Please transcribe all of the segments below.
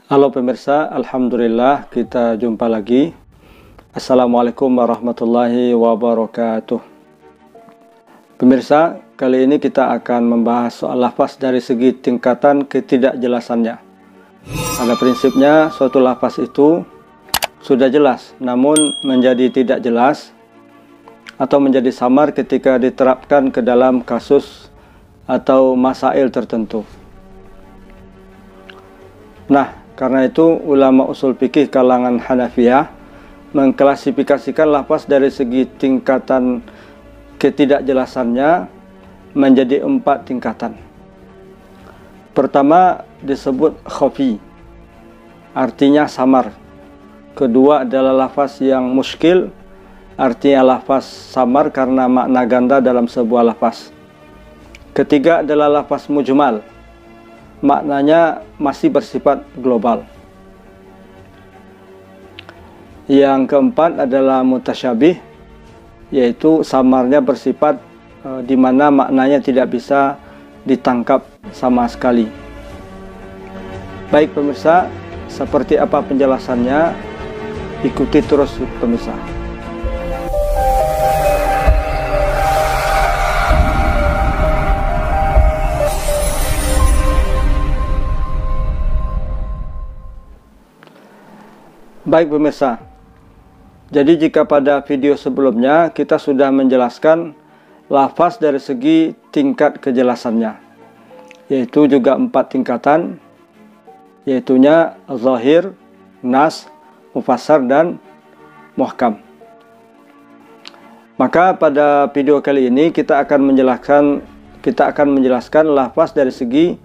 Halo pemirsa, Alhamdulillah kita jumpa lagi. Assalamualaikum warahmatullahi wabarakatuh. Pemirsa, kali ini kita akan membahas soal lafaz dari segi tingkatan ketidakjelasannya. Pada prinsipnya suatu lafaz itu sudah jelas, namun menjadi tidak jelas atau menjadi samar ketika diterapkan ke dalam kasus atau masail tertentu. Nah, karena itu ulama usul fikih kalangan Hanafiyah mengklasifikasikan lafaz dari segi tingkatan ketidakjelasannya menjadi 4 tingkatan. Pertama disebut khafi, artinya samar. Kedua adalah lafaz yang muskil, artinya lafaz samar karena makna ganda dalam sebuah lafaz. Ketiga adalah lafaz mujmal, maknanya masih bersifat global. Yang keempat adalah mutasyabih, yaitu samarnya bersifat di mana maknanya tidak bisa ditangkap sama sekali. Baik pemirsa, seperti apa penjelasannya? Ikuti terus pemirsa. Baik pemirsa, jadi jika pada video sebelumnya kita sudah menjelaskan lafaz dari segi tingkat kejelasannya, yaitu juga 4 tingkatan, yaitunya zahir, nas, mufassar, dan muhkam. Maka pada video kali ini kita akan menjelaskan lafaz dari segi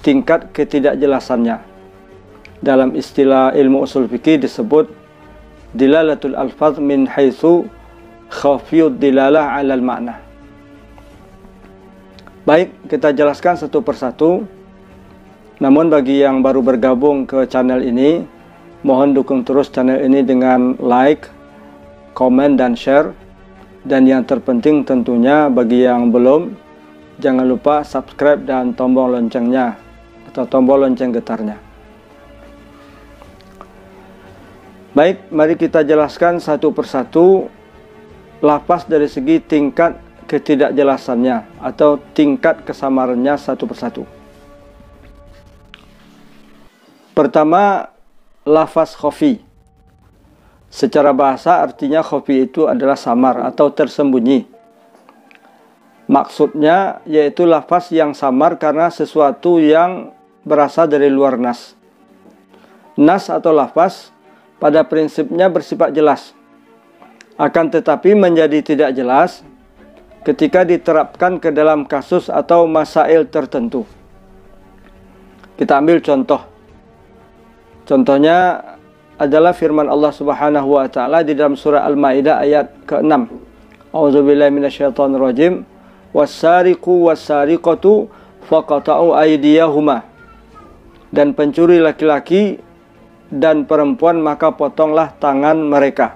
tingkat ketidakjelasannya. Dalam istilah ilmu usul fikih disebut dilalatul alfaz min haitsu khafiyud dilalah 'alal makna. Baik, kita jelaskan satu persatu. Namun bagi yang baru bergabung ke channel ini, mohon dukung terus channel ini dengan like, komen, dan share. Dan yang terpenting tentunya bagi yang belum, jangan lupa subscribe dan tombol loncengnya atau tombol lonceng getarnya. Baik, mari kita jelaskan satu persatu lafaz dari segi tingkat ketidakjelasannya atau tingkat kesamarannya satu persatu. Pertama, lafaz khafi. Secara bahasa artinya khafi itu adalah samar atau tersembunyi. Maksudnya yaitu lafaz yang samar karena sesuatu yang berasal dari luar nas. Nas atau lafaz pada prinsipnya bersifat jelas, akan tetapi menjadi tidak jelas ketika diterapkan ke dalam kasus atau masail tertentu. Kita ambil contoh. Contohnya adalah firman Allah Subhanahu wa taala di dalam surah Al-Maidah ayat ke-6. A'udzubillahi minasyaitonirrajim. Was-sariqu was-sariqatu faqata'u aydiyahuma. Dan pencuri laki-laki dan perempuan maka potonglah tangan mereka.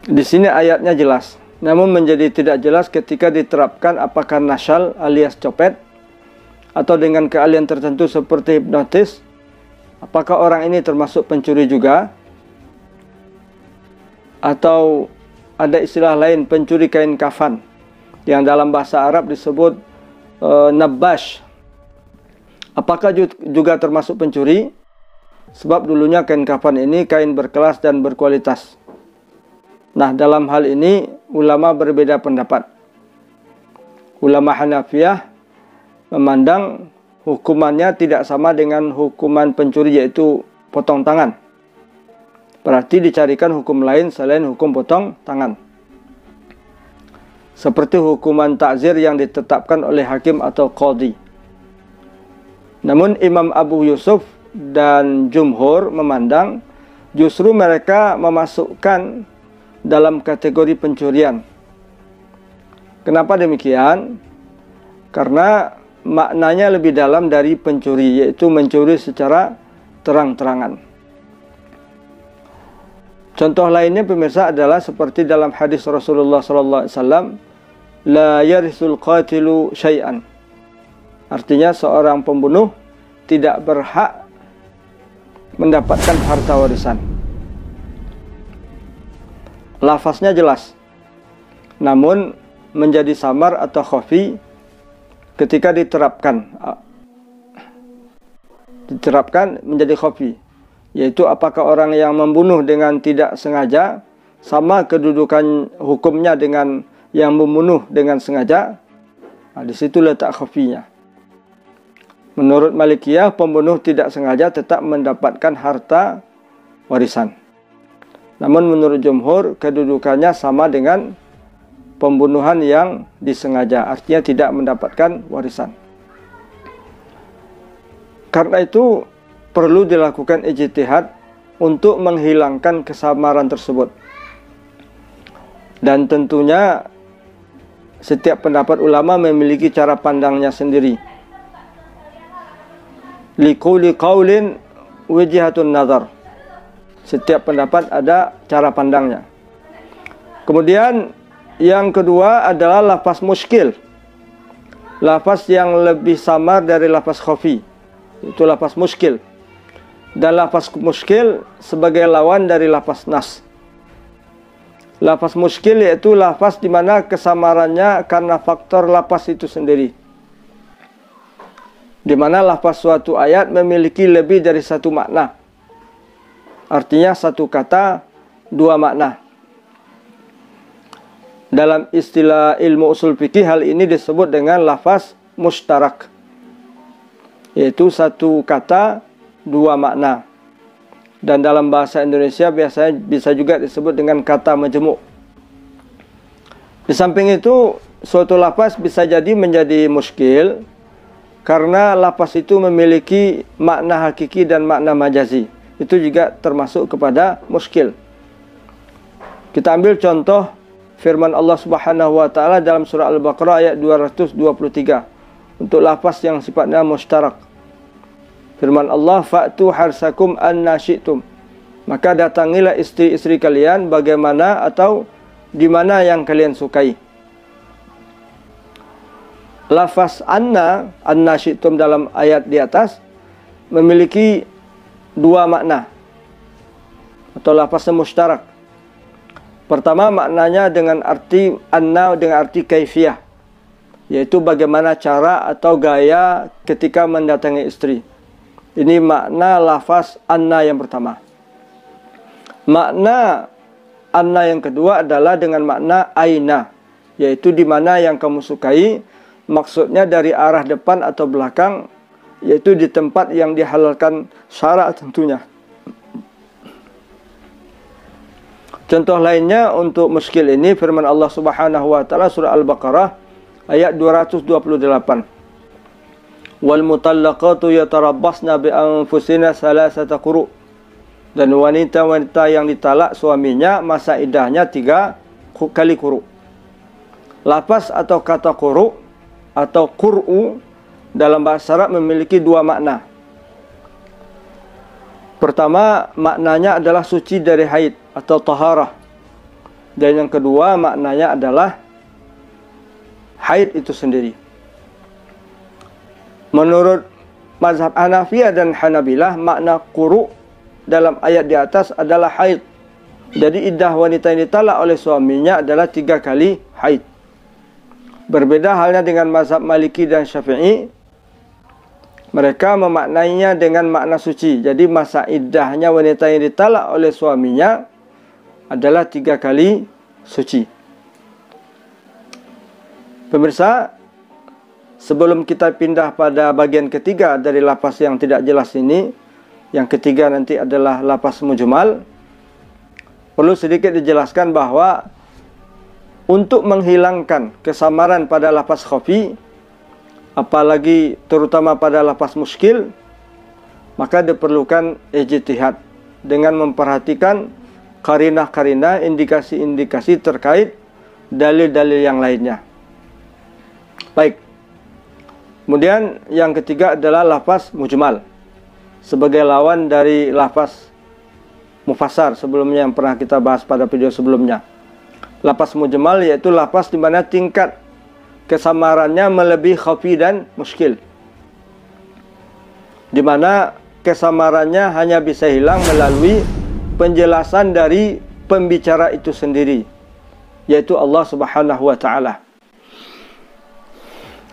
Di sini ayatnya jelas, namun menjadi tidak jelas ketika diterapkan apakah nasyal alias copet atau dengan keahlian tertentu seperti hipnotis. Apakah orang ini termasuk pencuri juga? Atau ada istilah lain, pencuri kain kafan, yang dalam bahasa Arab disebut nabash. Apakah juga termasuk pencuri? Sebab dulunya kain kafan ini kain berkelas dan berkualitas. Nah, dalam hal ini ulama berbeda pendapat. Ulama Hanafiyah memandang hukumannya tidak sama dengan hukuman pencuri, yaitu potong tangan. Berarti dicarikan hukum lain selain hukum potong tangan. Seperti hukuman takzir yang ditetapkan oleh hakim atau qadhi. Namun Imam Abu Yusuf dan jumhur memandang justru mereka memasukkan dalam kategori pencurian. Kenapa demikian? Karena maknanya lebih dalam dari pencuri, yaitu mencuri secara terang-terangan. Contoh lainnya pemirsa adalah seperti dalam hadis Rasulullah SAW, la yarisul qatilu syai'an. Artinya seorang pembunuh tidak berhak mendapatkan harta warisan. Lafaznya jelas, namun menjadi samar atau khafi ketika diterapkan menjadi khafi, yaitu apakah orang yang membunuh dengan tidak sengaja sama kedudukan hukumnya dengan yang membunuh dengan sengaja. Di situ letak khafinya. Menurut Malikiyah, pembunuh tidak sengaja tetap mendapatkan harta warisan. Namun menurut jumhur, kedudukannya sama dengan pembunuhan yang disengaja, artinya tidak mendapatkan warisan. Karena itu perlu dilakukan ijtihad untuk menghilangkan kesamaran tersebut. Dan tentunya setiap pendapat ulama memiliki cara pandangnya sendiri. Likulli qaulin wijhatun nazar. Setiap pendapat ada cara pandangnya. Kemudian yang kedua adalah lafaz muskil. Lafaz yang lebih samar dari lafaz khafi. Itu lafaz muskil. Dan lafaz muskil sebagai lawan dari lafaz nas. Lafaz muskil yaitu lafaz di mana kesamarannya karena faktor lafaz itu sendiri. Di mana lafaz suatu ayat memiliki lebih dari satu makna. Artinya satu kata, dua makna. Dalam istilah ilmu usul fikih, hal ini disebut dengan lafaz mustarak, yaitu satu kata, dua makna. Dan dalam bahasa Indonesia biasanya bisa juga disebut dengan kata majmu'. Di samping itu, suatu lafaz bisa jadi menjadi muskil karena lafaz itu memiliki makna hakiki dan makna majazi. Itu juga termasuk kepada muskil. Kita ambil contoh firman Allah Subhanahu wa taala dalam surah Al-Baqarah ayat 223 untuk lafaz yang sifatnya mustarak. Firman Allah, fa'tu harsakum anna syi'tum. Maka datangilah istri-istri kalian bagaimana atau di mana yang kalian sukai. Lafaz anna syi'tum dalam ayat di atas memiliki dua makna atau lafaznya mustarak. Pertama, maknanya dengan arti anna dengan arti kaifiyah, yaitu bagaimana cara atau gaya ketika mendatangi istri. Ini makna lafaz anna yang pertama. Makna anna yang kedua adalah dengan makna aina, yaitu di mana yang kamu sukai, maksudnya dari arah depan atau belakang, yaitu di tempat yang dihalalkan syara tentunya. Contoh lainnya untuk muskil ini firman Allah Subhanahu wa taala surah Al-Baqarah ayat 228. Wal mutallaqatu yatarabbasna bi anfusina salasata quru. Dan wanita-wanita yang ditalak suaminya masa iddahnya 3 kali quru. Lafaz atau kata quru atau qur'u dalam bahasa Arab memiliki dua makna. Pertama, maknanya adalah suci dari haid atau taharah. Dan yang kedua, maknanya adalah haid itu sendiri. Menurut mazhab Hanafiyah dan Hanabilah, makna quru dalam ayat di atas adalah haid. Jadi iddah wanita yang ditalak oleh suaminya adalah 3 kali haid. Berbeda halnya dengan mazhab Maliki dan Syafi'i. Mereka memaknainya dengan makna suci. Jadi masa iddahnya wanita yang ditalak oleh suaminya adalah 3 kali suci. Pemirsa, sebelum kita pindah pada bagian ketiga dari lafaz yang tidak jelas ini, yang ketiga nanti adalah lafaz mujmal, perlu sedikit dijelaskan bahwa untuk menghilangkan kesamaran pada lafaz khafi, apalagi terutama pada lafaz muskil, maka diperlukan ijtihad dengan memperhatikan karinah-karinah, indikasi-indikasi terkait dalil-dalil yang lainnya. Baik. Kemudian yang ketiga adalah lafaz mujmal sebagai lawan dari lafaz mufassar sebelumnya yang pernah kita bahas pada video sebelumnya. Lafaz mujmal yaitu lafaz di mana tingkat kesamarannya melebihi khafi dan muskil. Di mana kesamarannya hanya bisa hilang melalui penjelasan dari pembicara itu sendiri, yaitu Allah Subhanahu wa taala.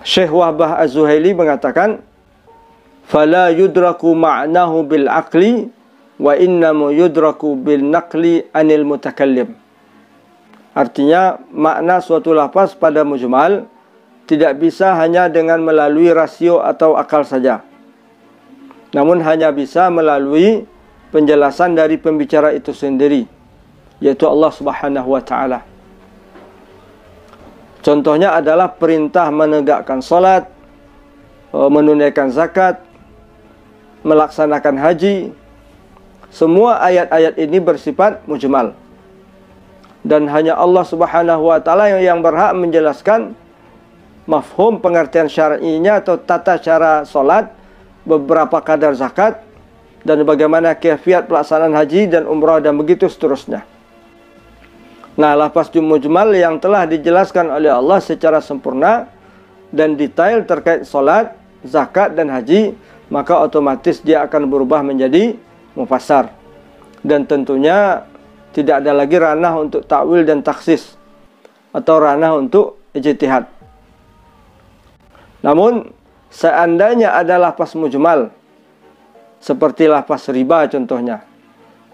Syekh Wahbah Az-Zuhaili mengatakan, "Fala yudraku ma'nahu bil aqli wa innamu yudraku bil naqli anil mutakallim." Artinya, makna suatu lafaz pada mujmal tidak bisa hanya dengan melalui rasio atau akal saja, namun hanya bisa melalui penjelasan dari pembicara itu sendiri, yaitu Allah Subhanahu wa taala. Contohnya adalah perintah menegakkan salat, menunaikan zakat, melaksanakan haji. Semua ayat-ayat ini bersifat mujmal, dan hanya Allah Subhanahu wa taala yang berhak menjelaskan mafhum pengertian syar'inya atau tata cara salat, beberapa kadar zakat, dan bagaimana kaifiat pelaksanaan haji dan umrah, dan begitu seterusnya. Nah, lafaz mujmal yang telah dijelaskan oleh Allah secara sempurna dan detail terkait salat, zakat, dan haji, maka otomatis dia akan berubah menjadi mufassar. Dan tentunya tidak ada lagi ranah untuk takwil dan taksis atau ranah untuk ijtihad. Namun seandainya ada lafaz mujmal seperti lafaz riba contohnya,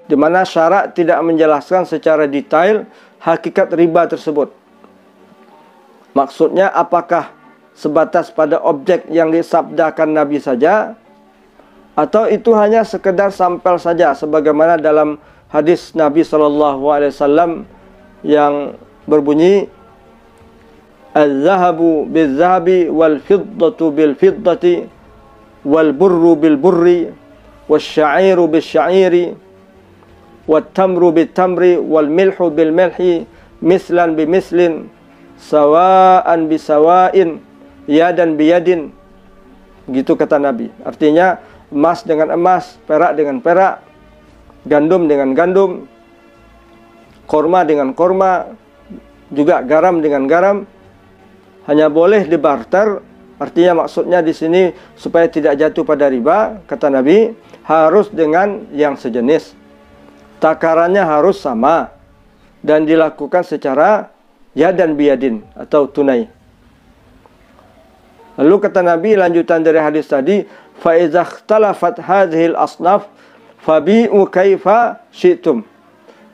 di mana syarak tidak menjelaskan secara detail hakikat riba tersebut. Maksudnya apakah sebatas pada objek yang disabdakan Nabi saja, atau itu hanya sekedar sampel saja, sebagaimana dalam hadis Nabi SAW yang berbunyi, "Az-zahabu bil-zahabi wal-fiddatu bil-fiddati wal-burru bil-burri wasyairu bil-syairi wat-tamru bil-tamri wal-milhu bil-milhi mislan bi-mislin sawa'an bi-sawa'in yadan bi-yadin." Begitu kata Nabi. Artinya emas dengan emas, perak dengan perak, gandum dengan gandum, korma dengan korma, juga garam dengan garam, hanya boleh dibarter. Artinya maksudnya di sini supaya tidak jatuh pada riba, kata Nabi, harus dengan yang sejenis. Takarannya harus sama dan dilakukan secara yadan biyadin atau tunai. Lalu kata Nabi, lanjutan dari hadis tadi, fa idza ikhtalafat hadhil asnaf fabi'u kaifa syi'tum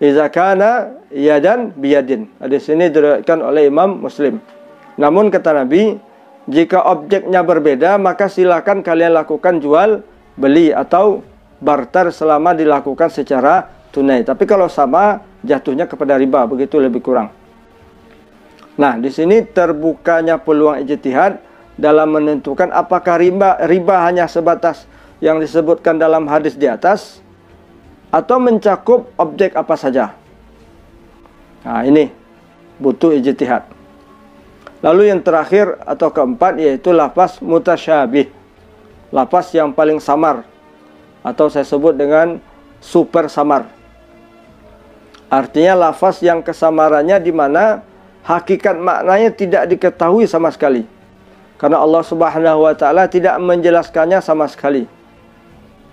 idza kana yadan biyadin. Hadis ini diriwayatkan oleh Imam Muslim. Namun kata Nabi, jika objeknya berbeda, maka silakan kalian lakukan jual beli atau barter selama dilakukan secara tunai. Tapi kalau sama, jatuhnya kepada riba, begitu lebih kurang. Nah, di sini terbukanya peluang ijtihad dalam menentukan apakah riba hanya sebatas yang disebutkan dalam hadis di atas, atau mencakup objek apa saja. Nah, ini butuh ijtihad. Lalu yang terakhir atau keempat yaitu lafaz mutasyabih. Lafaz yang paling samar, atau saya sebut dengan super samar. Artinya lafaz yang kesamarannya di mana hakikat maknanya tidak diketahui sama sekali, karena Allah Subhanahu wa taala tidak menjelaskannya sama sekali.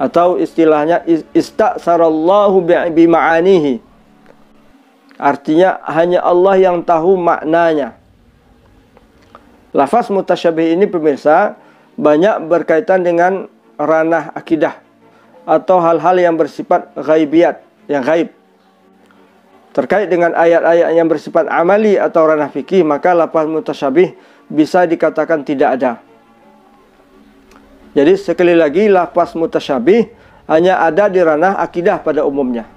Atau istilahnya istasarallahu bima'anihi. Artinya hanya Allah yang tahu maknanya. Lafaz mutasyabih ini pemirsa banyak berkaitan dengan ranah akidah atau hal-hal yang bersifat ghaibiyat, yang gaib. Terkait dengan ayat-ayat yang bersifat amali atau ranah fikih, maka lafaz mutasyabih bisa dikatakan tidak ada. Jadi sekali lagi, lafaz mutasyabih hanya ada di ranah akidah pada umumnya.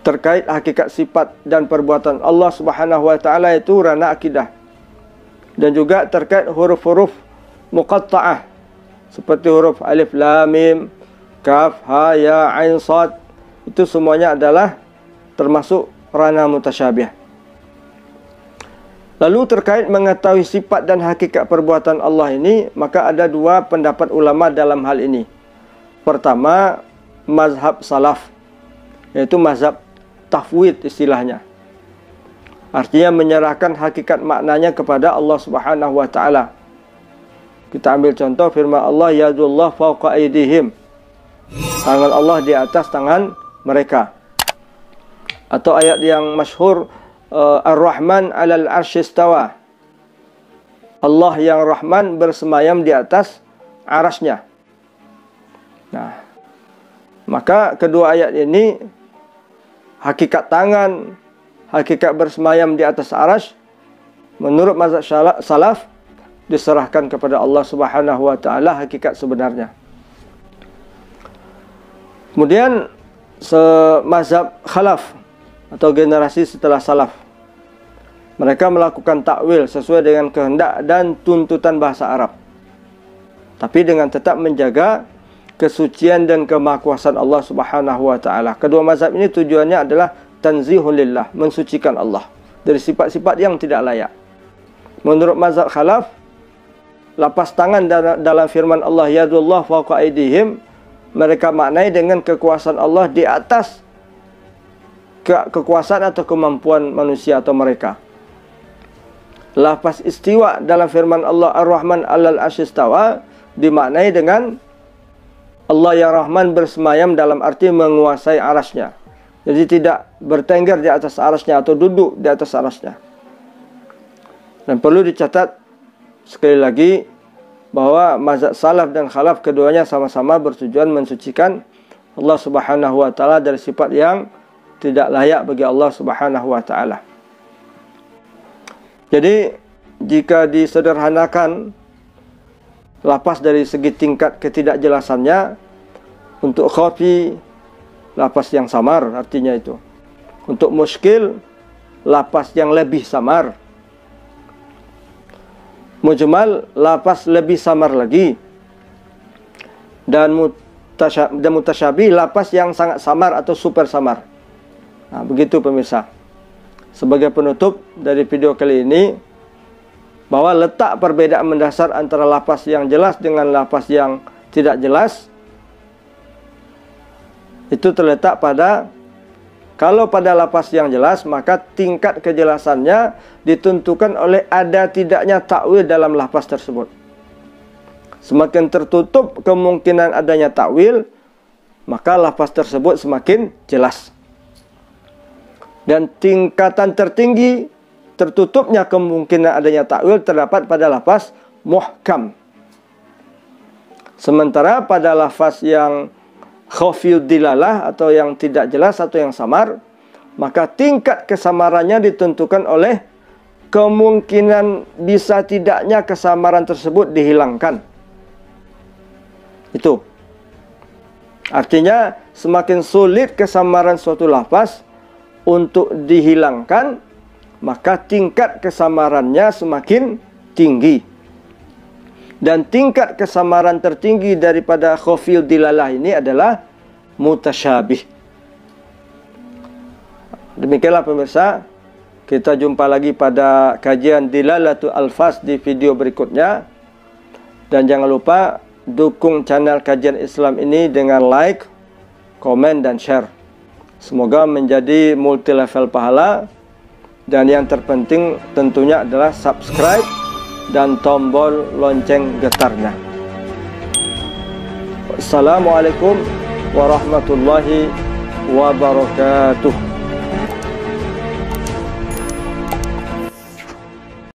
Terkait hakikat sifat dan perbuatan Allah Subhanahu wa taala itu ranah akidah. Dan juga terkait huruf-huruf muqatta'ah seperti huruf alif lam mim, kaf, ha, ya, ain, shad, itu semuanya adalah termasuk ranah mutasyabih. Lalu terkait mengetahui sifat dan hakikat perbuatan Allah ini, maka ada dua pendapat ulama dalam hal ini. Pertama, mazhab salaf, yaitu mazhab tafwid istilahnya. Artinya menyerahkan hakikat maknanya kepada Allah Subhanahu wa taala. Kita ambil contoh firman Allah, yadullah fawqa aydihim. Tangan Allah di atas tangan mereka. Atau ayat yang masyhur, Ar-Rahman 'alal 'arsy istawa. Allah yang Rahman bersemayam di atas arasnya. Nah, maka kedua ayat ini, hakikat tangan, hakikat bersemayam di atas aras, menurut mazhab salaf diserahkan kepada Allah Subhanahu wa taala hakikat sebenarnya. Kemudian mazhab khalaf atau generasi setelah salaf, mereka melakukan takwil sesuai dengan kehendak dan tuntutan bahasa Arab, tapi dengan tetap menjaga kesucian dan kemahakuasaan Allah Subhanahu wa taala. Kedua mazhab ini tujuannya adalah tanzihun lillah, mensucikan Allah dari sifat-sifat yang tidak layak. Menurut mazhab khalaf, lapas tangan dalam firman Allah, yadullah fawqa aydihim, mereka maknai dengan kekuasaan Allah di atas kekuasaan atau kemampuan manusia atau mereka. Lapas istiwa dalam firman Allah, Ar-Rahman 'alal 'arsy istawa, dimaknai dengan Allah yang Rahman bersemayam dalam arti menguasai arasnya. Jadi tidak bertengger di atas arasnya atau duduk di atas arasnya. Dan perlu dicatat sekali lagi bahwa mazhab salaf dan khalaf keduanya sama-sama bertujuan mensucikan Allah Subhanahu wa taala dari sifat yang tidak layak bagi Allah Subhanahu wa taala. Jadi jika disederhanakan lapas dari segi tingkat ketidakjelasannya, untuk khafi lapas yang samar artinya itu. Untuk muskil lapas yang lebih samar. Mujmal lapas lebih samar lagi. Dan mutasyabih lapas yang sangat samar atau super samar. Nah, begitu pemirsa. Sebagai penutup dari video kali ini, bahwa letak perbedaan mendasar antara lapas yang jelas dengan lapas yang tidak jelas itu terletak pada, kalau pada lapas yang jelas, maka tingkat kejelasannya ditentukan oleh ada tidaknya takwil dalam lapas tersebut. Semakin tertutup kemungkinan adanya takwil, maka lapas tersebut semakin jelas. Dan tingkatan tertinggi tertutupnya kemungkinan adanya takwil terdapat pada lapas muhkam. Sementara pada lafaz yang khafiyud dilalah atau yang tidak jelas atau yang samar, maka tingkat kesamarannya ditentukan oleh kemungkinan bisa tidaknya kesamaran tersebut dihilangkan. Itu artinya semakin sulit kesamaran suatu lafaz untuk dihilangkan, maka tingkat kesamarannya semakin tinggi. Dan tingkat kesamaran tertinggi daripada khafiyud dilalah ini adalah mutasyabih. Demikianlah pemirsa, kita jumpa lagi pada kajian Dilalatul Alfaz di video berikutnya. Dan jangan lupa dukung channel Kajian Islam ini dengan like, komen, dan share. Semoga menjadi multi level pahala. Dan yang terpenting tentunya adalah subscribe dan tombol lonceng getarnya. Assalamualaikum warahmatullahi wabarakatuh.